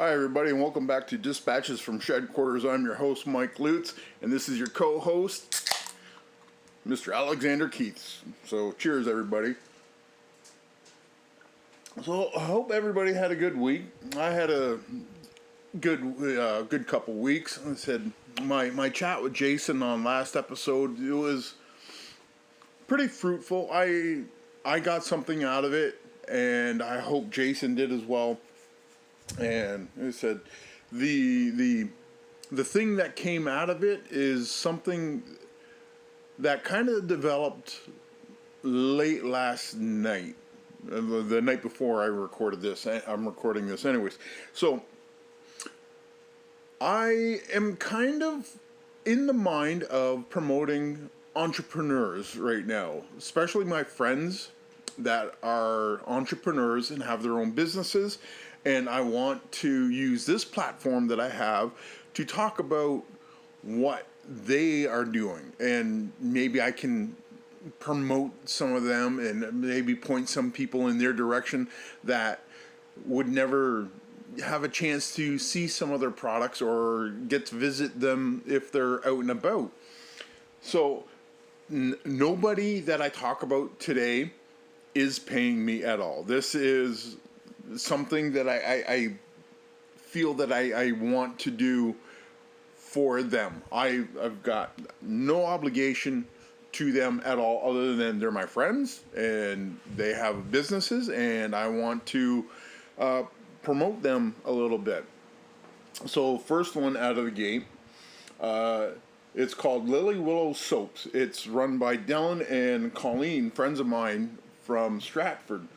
Hi everybody and welcome back to Dispatches from Shedquarters. I'm your host Mike Lutz and this is your co-host Mr. Alexander Keiths. So cheers everybody. So I hope everybody had a good week. I had a good couple weeks. I said my chat with Jason on last episode, it was pretty fruitful. I got something out of it and I hope Jason did as well. And I said, the thing that came out of it is something that kind of developed late last night, the night before I recorded this. I'm recording this anyways. So I am kind of in the mind of promoting entrepreneurs right now, especially my friends that are entrepreneurs and have their own businesses. And I want to use this platform that I have to talk about what they are doing. And maybe I can promote some of them and maybe point some people in their direction that would never have a chance to see some of their products or get to visit them if they're out and about. So nobody that I talk about today is paying me at all. This is something that I feel that I want to do for them. I've got no obligation to them at all other than they're my friends and they have businesses and I want to promote them a little bit. So first one out of the gate, it's called Lilywillow Soaps. It's run by Dylan and Colleen, friends of mine from Stratford.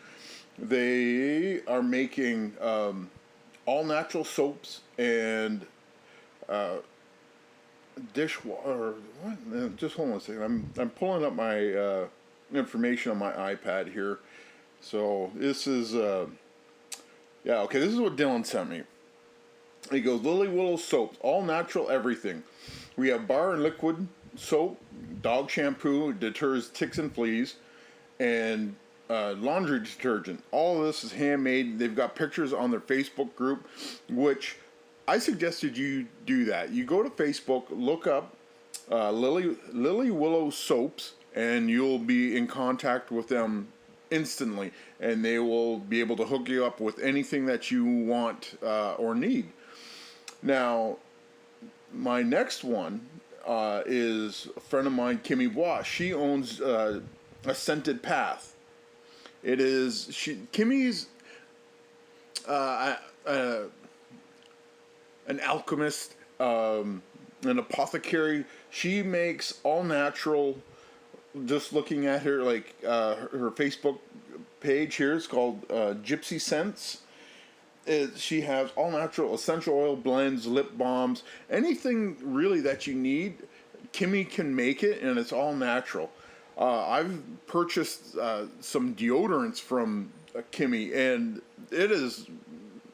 They are making all natural soaps and dishwater. What? Just hold on a second. I'm pulling up my information on my iPad here. So this is okay. This is what Dylan sent me. He goes, Lilywillow Soaps, all natural everything. We have bar and liquid soap, dog shampoo, deters ticks and fleas, and laundry detergent. All of this is handmade. They've got pictures on their Facebook group, which I suggested you do that. You go to Facebook, look up Lilywillow Soaps, and you'll be in contact with them instantly, and they will be able to hook you up with anything that you want or need. Now, my next one is a friend of mine, Kimmy Bois. She owns a Scented Path. It is Kimmy's an alchemist, an apothecary. She makes all natural. Just looking at her her Facebook page here, it's called Gypsy Scents. She has all natural essential oil blends, lip balms, anything really that you need. Kimmy can make it, and it's all natural. I've purchased some deodorants from Kimmy, and it is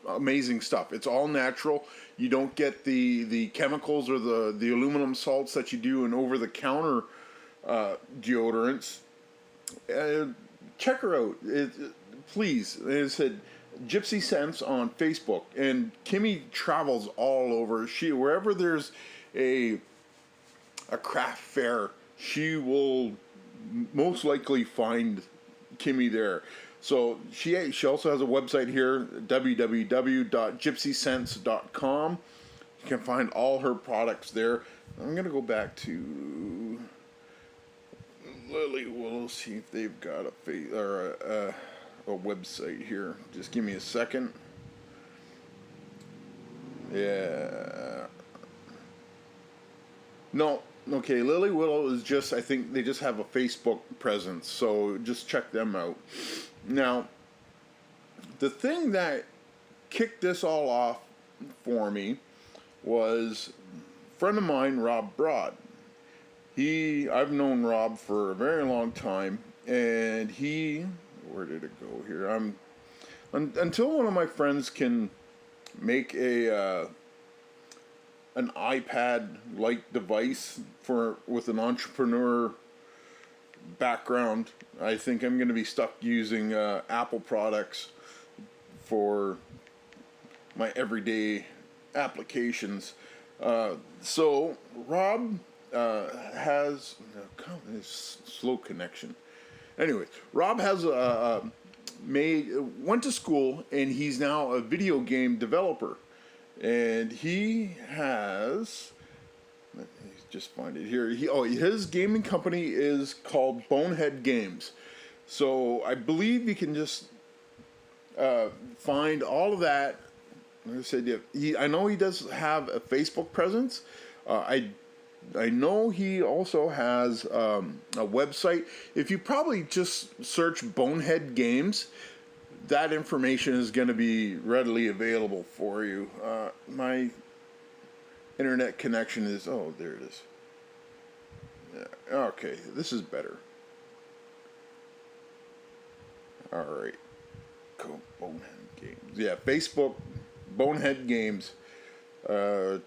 amazing stuff. It's all natural. You don't get the chemicals or the aluminum salts that you do in over-the-counter deodorants. Check her out, please. It said Gypsy Scents on Facebook, and Kimmy travels all over. Wherever there's a craft fair, she will most likely find Kimmy there. So she also has a website here, www.gypsyscents.com. You can find all her products there. I'm gonna go back to Lilywillow, see if they've got a website here. Just give me a second. Yeah. No. Okay, Lilywillow is just, I think they just have a Facebook presence, so just check them out. Now, the thing that kicked this all off for me was a friend of mine, Rob Broad. I've known Rob for a very long time, and where did it go here? Until one of my friends can make an iPad-like device with an entrepreneur background, I think I'm going to be stuck using Apple products for my everyday applications. So Rob has slow connection. Anyway, Rob has went to school, and he's now a video game developer, and he has. Let me just find it here. His gaming company is called Bonehead Games. So I believe you can just find all of that. Like I said, I know he does have a Facebook presence. I know he also has a website. If you probably just search Bonehead Games, that information is going to be readily available for you. My internet connection is... Oh, there it is. Yeah, okay, this is better. Alright. Cool. Bonehead Games. Yeah, Facebook, Bonehead Games. Yeah,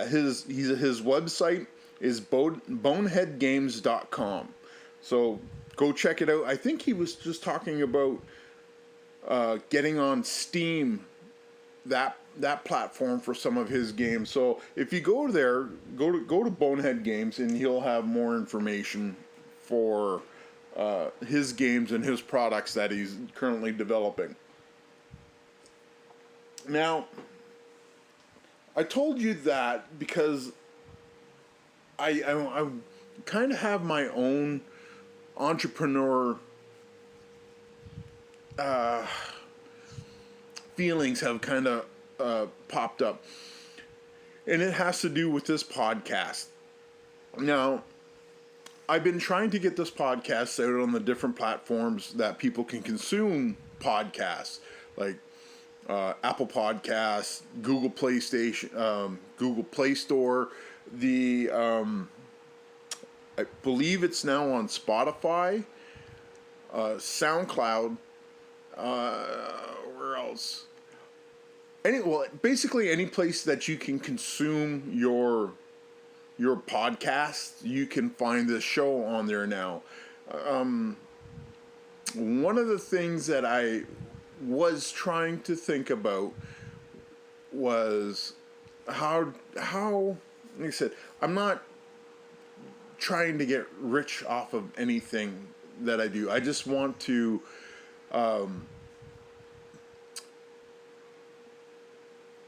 his website is boneheadgames.com. So go check it out. I think he was just talking about getting on Steam, that platform, for some of his games. So if you go there, go to Bonehead Games, and he'll have more information for his games and his products that he's currently developing. Now, I told you that because I kind of have my own entrepreneur feelings have kind of popped up, and it has to do with this podcast. Now, I've been trying to get this podcast out on the different platforms that people can consume podcasts, like Apple Podcasts, Google Play Store. I believe it's now on Spotify, SoundCloud. Where else? Basically any place that you can consume your podcast, you can find this show on there now. One of the things that I was trying to think about was how like I said, I'm not trying to get rich off of anything that I do. I just want to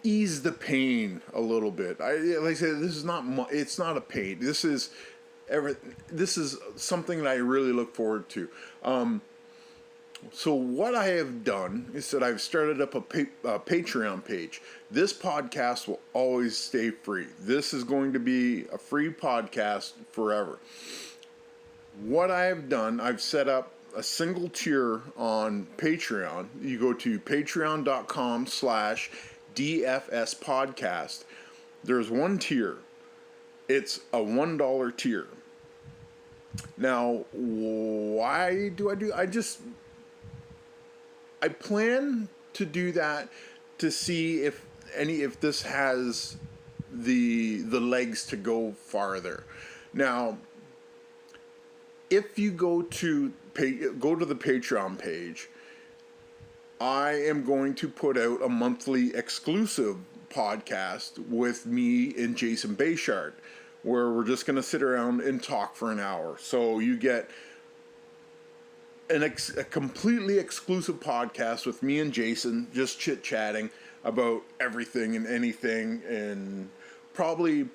ease the pain a little bit. Like I said, this is it's not a pain. This is something that I really look forward to. So what I have done is that I've started up a Patreon page. This podcast will always stay free. This is going to be a free podcast forever. What I have done, I've set up a single tier on Patreon. You go to patreon.com/DFS podcast. There's one tier. It's a $1 tier. Now, why do I plan to do that to see if this has the legs to go farther. Now, if you go to the Patreon page, I am going to put out a monthly exclusive podcast with me and Jason Bayshard, where we're just going to sit around and talk for an hour. So you get a completely exclusive podcast with me and Jason, just chit-chatting about everything and anything, and probably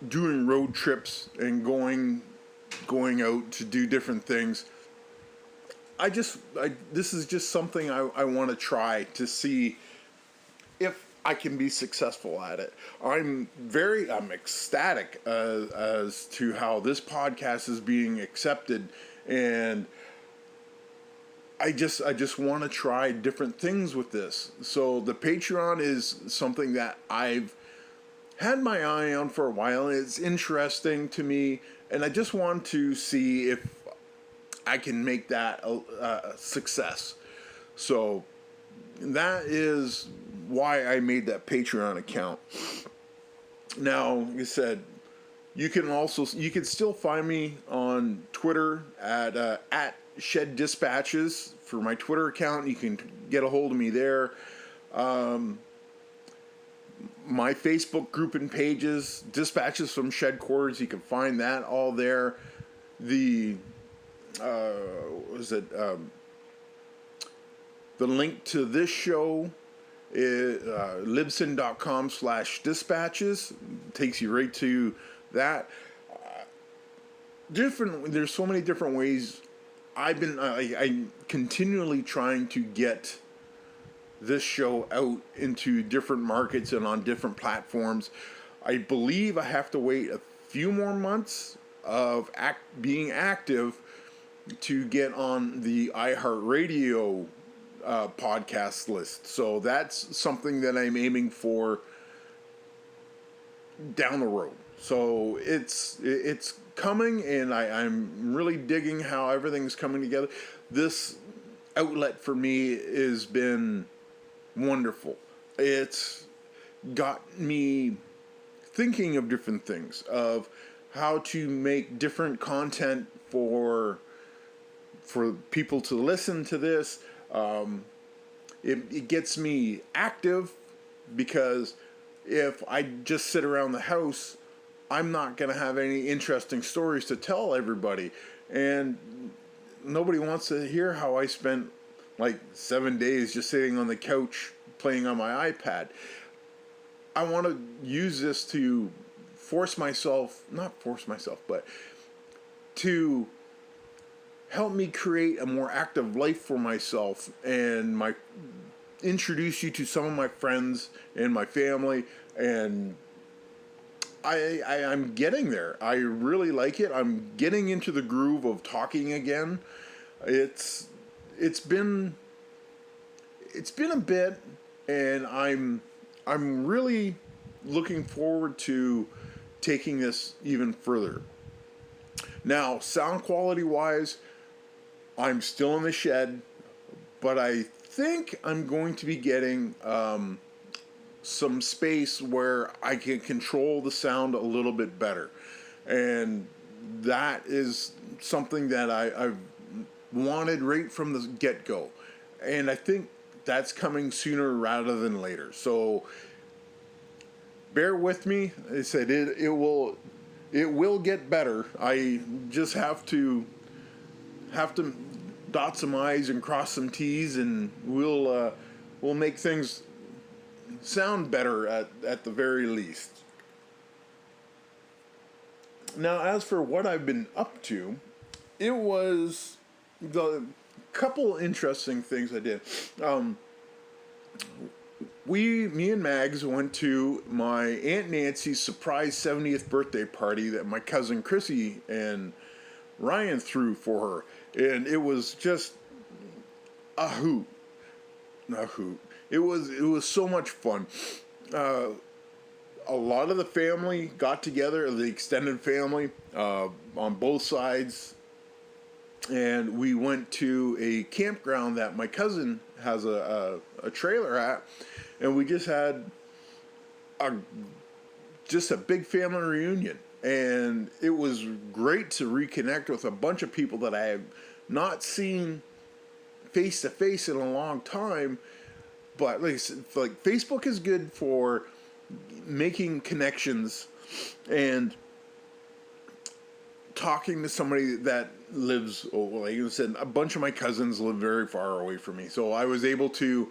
doing road trips and going out to do different things. This is just something I want to try to see if I can be successful at it. I'm ecstatic as to how this podcast is being accepted, and I just want to try different things with this. So the Patreon is something that I've had my eye on for a while, and it's interesting to me, and I just want to see if I can make that a success. So that is why I made that Patreon account. Now, like I said, you can still find me on Twitter at Shed Dispatches for my Twitter account. You can get a hold of me there. My Facebook group and pages, Dispatches from Shedquarters, you can find that all there. The the link to this show is libsyn.com/dispatches. Takes you right to that. There's so many different ways. I'm continually trying to get this show out into different markets and on different platforms. I believe I have to wait a few more months of being active to get on the iHeartRadio podcast list. So that's something that I'm aiming for down the road. So it's coming, and I'm really digging how everything's coming together. This outlet for me has been wonderful. It's got me thinking of different things, of how to make different content for people to listen to this. It gets me active, because if I just sit around the house, I'm not going to have any interesting stories to tell everybody. And nobody wants to hear how I spent like 7 days just sitting on the couch playing on my iPad. I want to use this to not force myself, but to help me create a more active life for myself, and introduce you to some of my friends and my family. And I'm getting there. I really like it. I'm getting into the groove of talking again. It's been a bit, and I'm really looking forward to taking this even further. Now, sound quality wise, I'm still in the shed, but I think I'm going to be getting some space where I can control the sound a little bit better. And that is something that I've wanted right from the get-go. And I think that's coming sooner rather than later. So bear with me. I said it will get better. I just have to dot some I's and cross some T's, and we'll make things sound better at the very least. Now, as for what I've been up to, it was the couple interesting things I did. Me and Mags went to my Aunt Nancy's surprise 70th birthday party that my cousin Chrissy and Ryan threw for her. And it was just a hoot. It was so much fun. A lot of the family got together, the extended family, on both sides. And we went to a campground that my cousin has a trailer at. And we just had a big family reunion. And it was great to reconnect with a bunch of people that I have not seen face to face in a long time. But like Facebook is good for making connections and talking to somebody that lives, like I said, a bunch of my cousins live very far away from me. So I was able to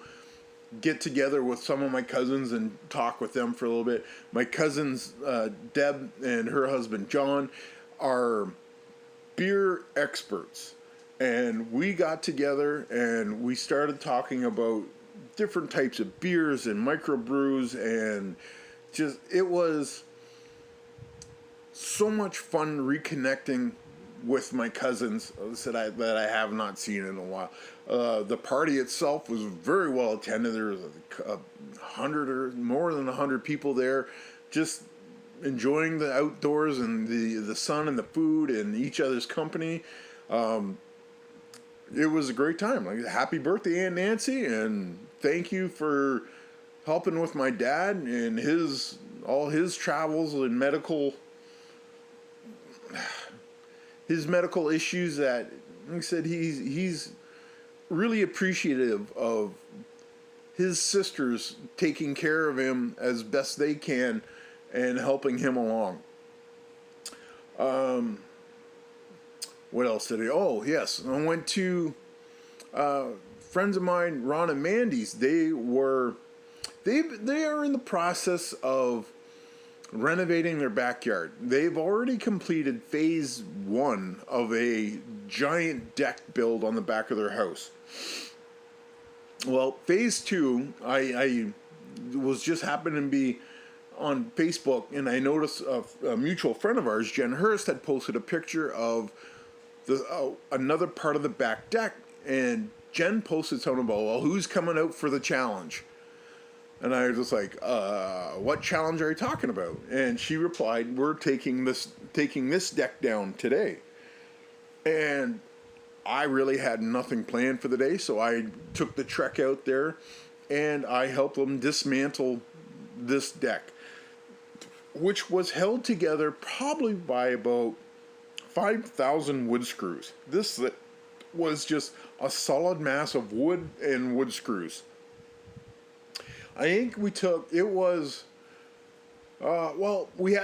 get together with some of my cousins and talk with them for a little bit. My cousins, Deb and her husband, John, are beer experts. And we got together and we started talking about different types of beers and microbrews, and just, it was so much fun reconnecting with my cousins that I have not seen in a while. The party itself was very well attended. There was 100 or more than 100 people there, just enjoying the outdoors and the sun and the food and each other's company. It was a great time. Like, happy birthday, Aunt Nancy, and thank you for helping with my dad and all his travels and his medical issues that he said he's really appreciative of his sisters taking care of him as best they can and helping him along. What else did I? Oh, yes, I went to friends of mine, Ron and Mandy's. They are in the process of renovating their backyard. They've already completed phase 1 of a giant deck build on the back of their house. Well, phase 2, I was just happening to be on Facebook, and I noticed a mutual friend of ours, Jen Hurst, had posted a picture of another part of the back deck, and Jen posted something about, well, who's coming out for the challenge? And I was just like, what challenge are you talking about? And she replied, we're taking this deck down today. And I really had nothing planned for the day, so I took the trek out there and I helped them dismantle this deck, which was held together probably by about 5,000 wood screws. This was just a solid mass of wood and wood screws. I think we had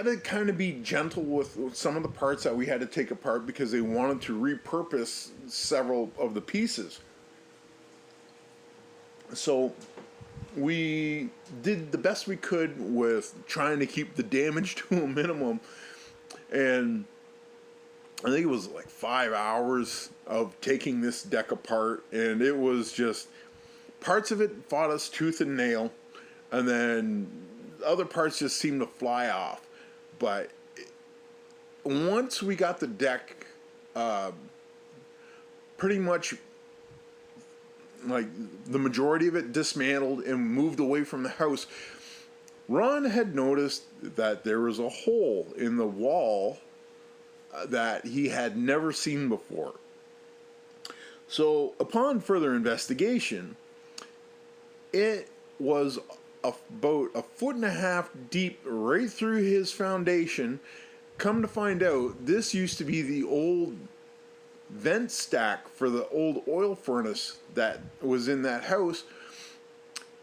to kind of be gentle with some of the parts that we had to take apart because they wanted to repurpose several of the pieces. So we did the best we could with trying to keep the damage to a minimum. And I think it was like 5 hours of taking this deck apart, and it was just, parts of it fought us tooth and nail, and then other parts just seemed to fly off. But once we got the deck pretty much, like, the majority of it dismantled and moved away from the house, Ron had noticed that there was a hole in the wall that he had never seen before. So upon further investigation, it was about 1.5 feet deep right through his foundation. Come to find out, this used to be the old vent stack for the old oil furnace that was in that house.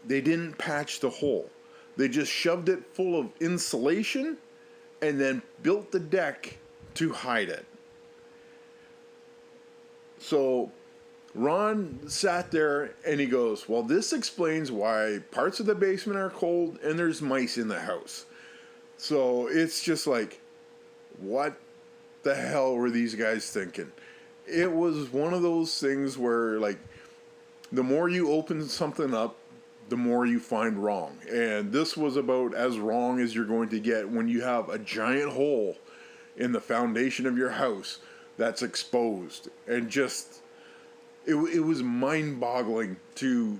They didn't patch the hole. They just shoved it full of insulation and then built the deck to hide it. So Ron sat there and he goes, well, this explains why parts of the basement are cold and there's mice in the house. So it's just like, what the hell were these guys thinking? It was one of those things where, like, the more you open something up, the more you find wrong. And this was about as wrong as you're going to get when you have a giant hole in the foundation of your house that's exposed. And just, it was mind-boggling to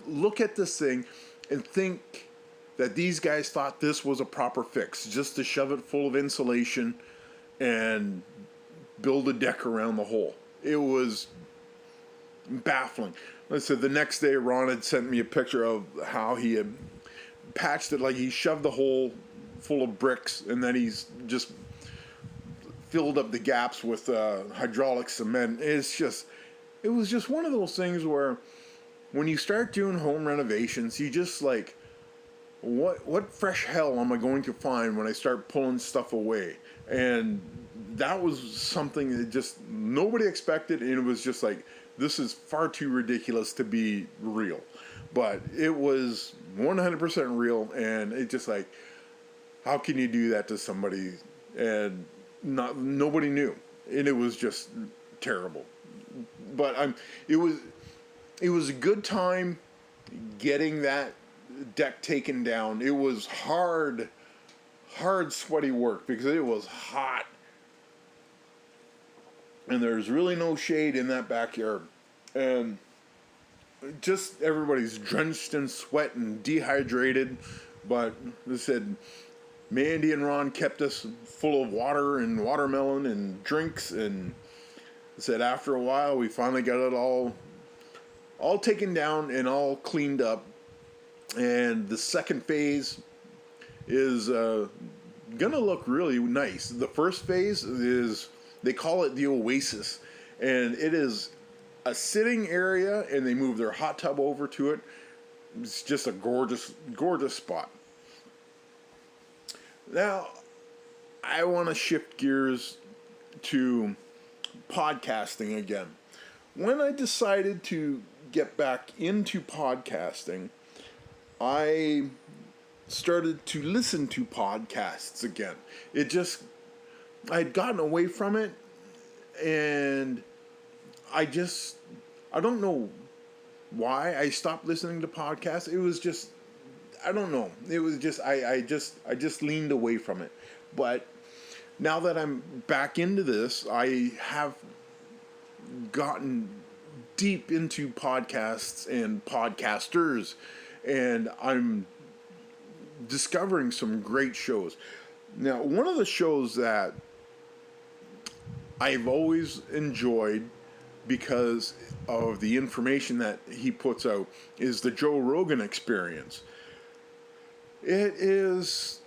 look at this thing and think that these guys thought this was a proper fix, just to shove it full of insulation and build a deck around the hole. It was baffling. Like I said, the next day Ron had sent me a picture of how he had patched it, like he shoved the hole full of bricks and then he's just filled up the gaps with hydraulic cement. It was just one of those things where when you start doing home renovations, you just like, what fresh hell am I going to find when I start pulling stuff away? And that was something that just nobody expected, and it was just like, this is far too ridiculous to be real. But it was 100% real, and it just like, how can you do that to somebody? And nobody knew, and it was just terrible. But it was a good time getting that deck taken down. It was hard, sweaty work because it was hot. And there's really no shade in that backyard. And just everybody's drenched in sweat and dehydrated. But they said Mandy and Ron kept us full of water and watermelon and drinks. And they said after a while we finally got it all taken down and all cleaned up. And the second phase is gonna look really nice. The first phase is, they call it the Oasis, and it is a sitting area, and they move their hot tub over to it. It's just a gorgeous, gorgeous spot. Now, I want to shift gears to podcasting again. When I decided to get back into podcasting, I started to listen to podcasts again. I had gotten away from it, and I don't know why I stopped listening to podcasts. It was just, I don't know. It was just, I just leaned away from it. But now that I'm back into this, I have gotten deep into podcasts and podcasters, and I'm discovering some great shows. Now, one of the shows that I've always enjoyed because of the information that he puts out is the Joe Rogan Experience. It is,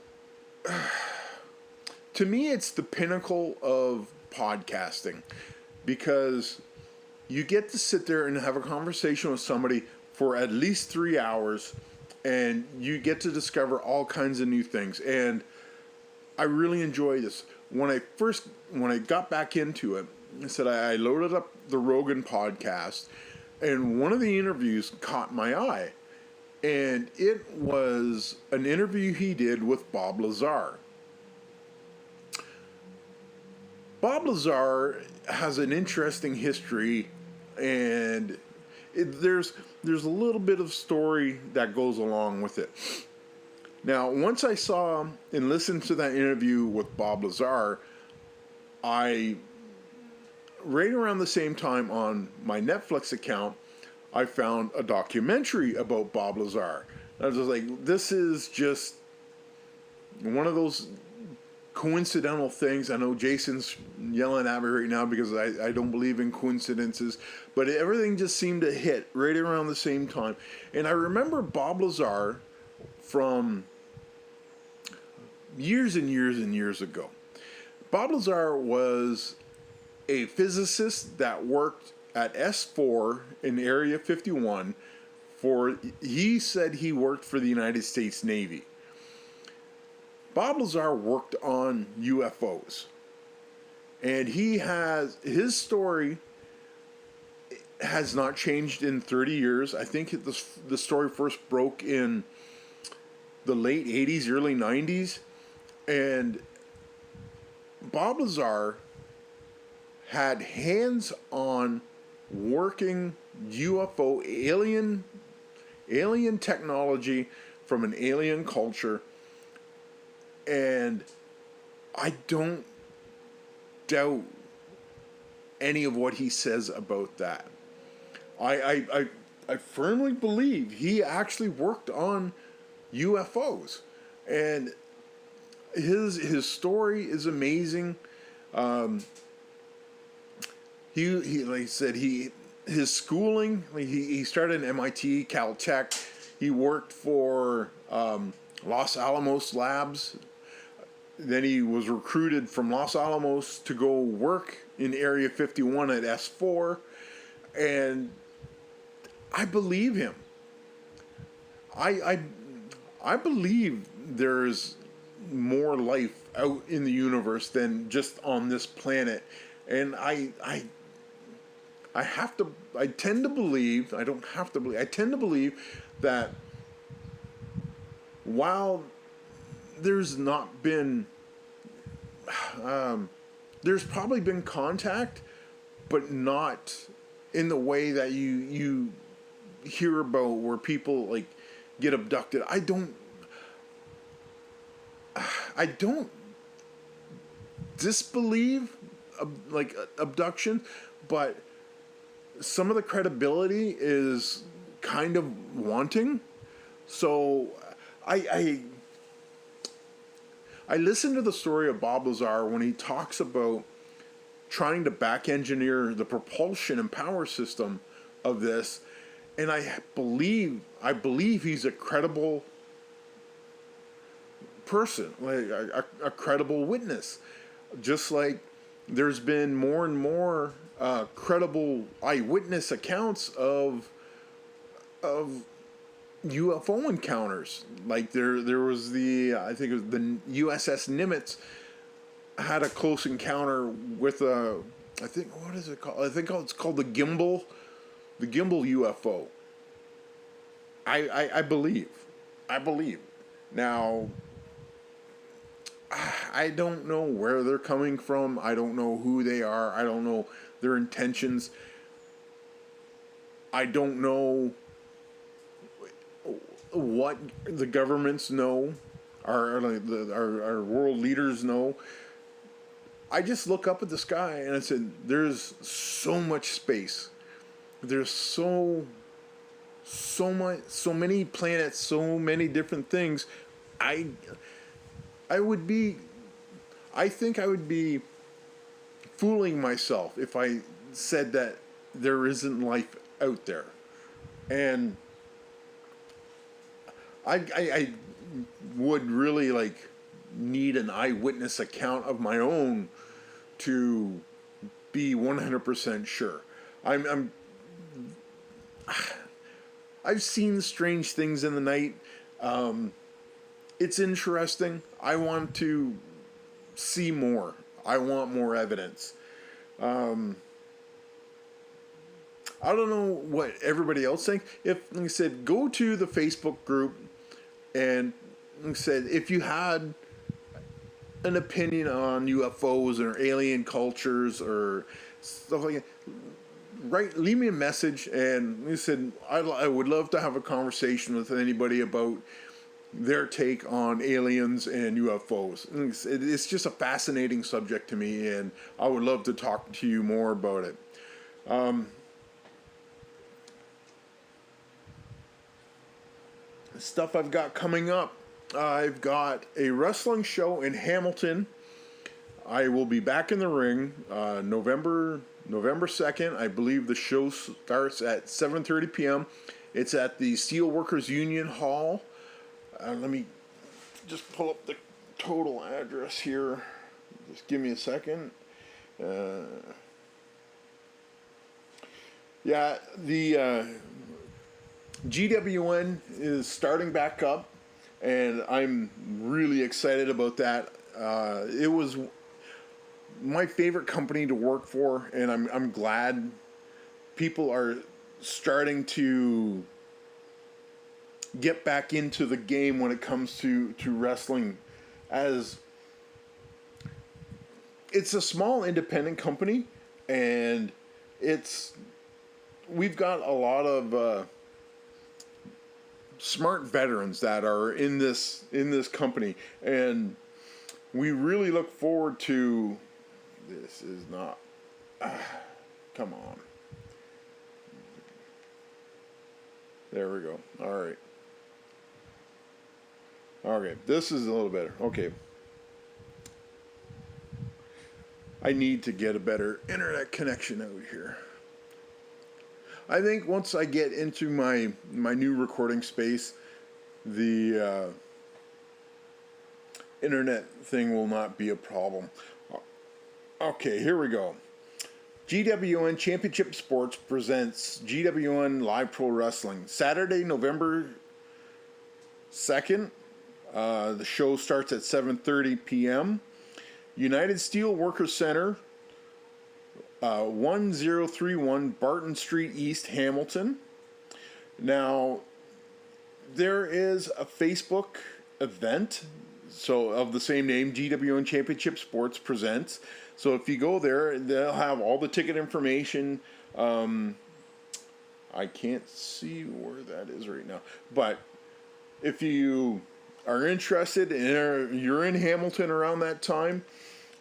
to me, it's the pinnacle of podcasting because you get to sit there and have a conversation with somebody for at least 3 hours, and you get to discover all kinds of new things. And I really enjoy this. When I got back into it, I loaded up the Rogan podcast, and one of the interviews caught my eye. And it was an interview he did with Bob Lazar. Bob Lazar has an interesting history, and there's a little bit of story that goes along with it. Now, once I saw and listened to that interview with Bob Lazar, right around the same time on my Netflix account, I found a documentary about Bob Lazar. I was just like, this is just one of those coincidental things. I know Jason's yelling at me right now because I don't believe in coincidences, but everything just seemed to hit right around the same time. And I remember Bob Lazar from years and years and years ago. Bob Lazar was a physicist that worked at S4 in Area 51 he said he worked for the United States Navy. Bob Lazar worked on UFOs. And his story has not changed in 30 years. I think the story first broke in the late 80s, early 90s. And Bob Lazar had hands-on working UFO alien technology from an alien culture, and I don't doubt any of what he says about that. I firmly believe he actually worked on UFOs, and his story is amazing. He like I said, his schooling, he started at MIT, Caltech. He worked for Los Alamos Labs. Then he was recruited from Los Alamos to go work in Area 51 at S4. And I believe him. I believe there's more life out in the universe than just on this planet. And I tend to believe that while there's not been, there's probably been contact, but not in the way that you hear about where people like get abducted. I don't disbelieve abduction, but some of the credibility is kind of wanting. So I listened to the story of Bob Lazar when he talks about trying to back engineer the propulsion and power system of this, and I believe he's a credible person, like a credible witness. Just like there's been more and more credible eyewitness accounts of UFO encounters. Like there was I think it was the USS Nimitz had a close encounter with I think, what is it called? I think it's called the gimbal UFO. I believe. I believe. Now, I don't know where they're coming from. I don't know who they are. I don't know their intentions. I don't know what the governments know, our world leaders know. I just look up at the sky and I said, "There's so much space. There's so many planets, so many different things." I I would be, I think I would be fooling myself if I said that there isn't life out there. And I would really like need an eyewitness account of my own to be 100% sure. I'm I've seen strange things in the night. It's interesting. I want to see more. I want more evidence. I don't know what everybody else thinks. If, like I said, go to the Facebook group and, like I said, if you had an opinion on UFOs or alien cultures or stuff like that, leave me a message. And like I said, I would love to have a conversation with anybody about their take on aliens and UFOs. It's just a fascinating subject to me, and I would love to talk to you more about it. Stuff I've got coming up. I've got a wrestling show in Hamilton. I will be back in the ring November 2nd. I believe the show starts at 7:30 p.m. It's at the Steelworkers Union Hall. Let me just pull up the total address here. Just give me a second. Yeah, the GWN is starting back up, and I'm really excited about that. It was my favorite company to work for, and I'm glad people are starting to get back into the game when it comes to wrestling, as it's a small independent company, and we've got a lot of smart veterans that are in this company, and we really look forward to this. Is not come on, there we go. All right, okay, this is a little better. Okay, I need to get a better internet connection out here. I think once I get into my new recording space, the internet thing will not be a problem. Okay, here we go. GWN Championship Sports presents GWN Live Pro Wrestling. Saturday, November 2nd. The show starts at 7:30 p.m. United Steel Workers Center, 1031 Barton Street East, Hamilton. Now, there is a Facebook event, so of the same name, GWN Championship Sports Presents. So if you go there, they'll have all the ticket information. I can't see where that is right now, but if you are interested and you're in Hamilton around that time,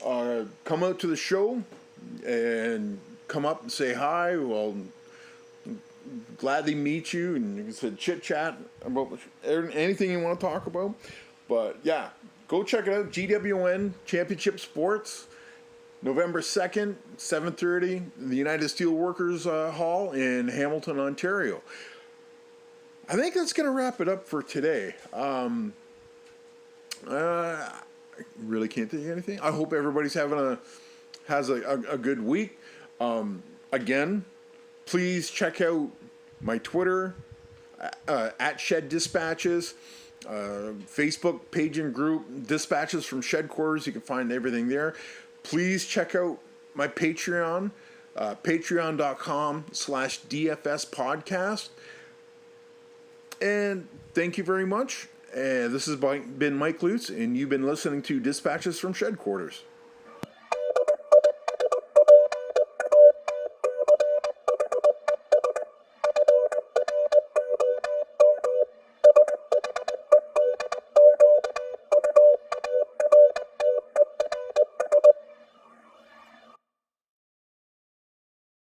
come out to the show and come up and say hi. Well, gladly meet you, and you can chit chat about anything you want to talk about. But yeah, go check it out. GWN Championship Sports, November 2nd, 7:30, the United Steelworkers Hall in Hamilton, Ontario. I think that's going to wrap it up for today. I really can't think of anything. I hope everybody's having has a good week. Again, please check out my Twitter at Shed Dispatches, Facebook page and group Dispatches from Shedquarters. You can find everything there. Please check out my Patreon, patreon.com/DFS podcast. And thank you very much. This has been Mike Lutz, and you've been listening to Dispatches from Shedquarters.